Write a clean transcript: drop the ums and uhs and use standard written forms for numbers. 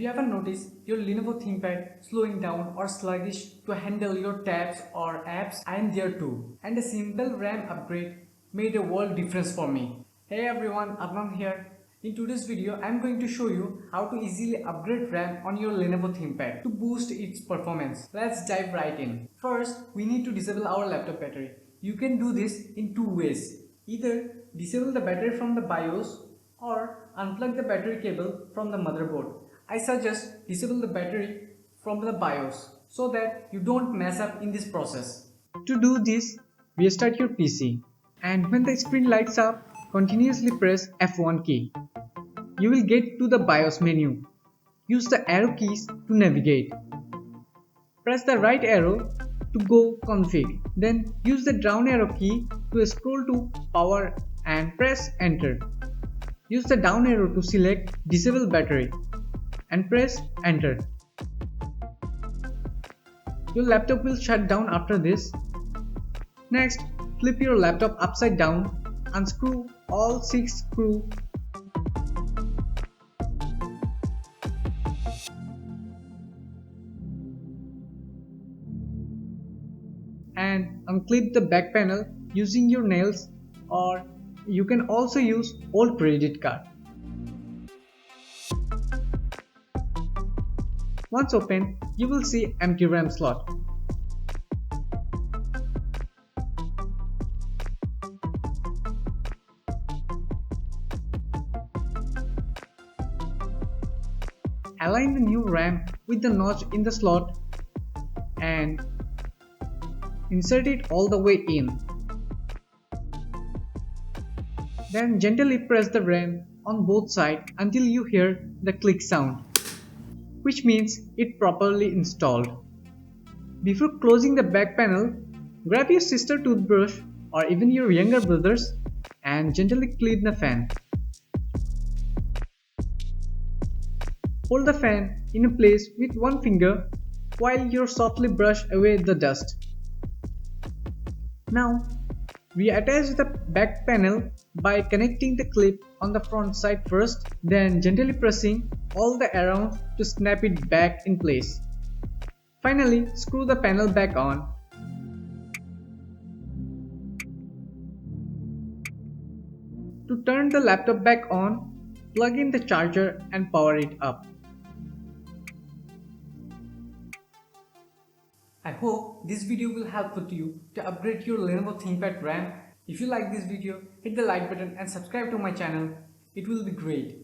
you ever noticed your Lenovo ThinkPad slowing down or sluggish to handle your tabs or apps? I am there too. And a simple RAM upgrade made a world difference for me. Hey everyone, Adnan here. In today's video, I am going to show you how to easily upgrade RAM on your Lenovo ThinkPad to boost its performance. Let's dive right in. First, we need to disable our laptop battery. You can do this in two ways. Either disable the battery from the BIOS or unplug the battery cable from the motherboard. I suggest disable the battery from the BIOS so that you don't mess up in this process. To do this, restart your PC, and when the screen lights up, continuously press F1 key. You will get to the BIOS menu. Use the arrow keys to navigate. Press the right arrow to go config. Then use the down arrow key to scroll to power and press enter. Use the down arrow to select disable battery and press enter. Your laptop will shut down after this. Next, flip your laptop upside down, unscrew all 6 screws and unclip the back panel using your nails, or you can also use old credit card. Once open, you will see empty RAM slot. Align the new RAM with the notch in the slot and insert it all the way in. Then gently press the RAM on both sides until you hear the click sound, which means it properly installed. Before closing the back panel, grab your sister toothbrush or even your younger brother's and gently clean the fan. Hold the fan in place with one finger while you softly brush away the dust. Now, reattach the back panel by connecting the clip on the front side first, then gently pressing all the around to snap it back in place. Finally, screw the panel back on. To turn the laptop back on, plug in the charger and power it up. I hope this video will help you to upgrade your Lenovo ThinkPad RAM. If you like this video, hit the like button and subscribe to my channel. It will be great.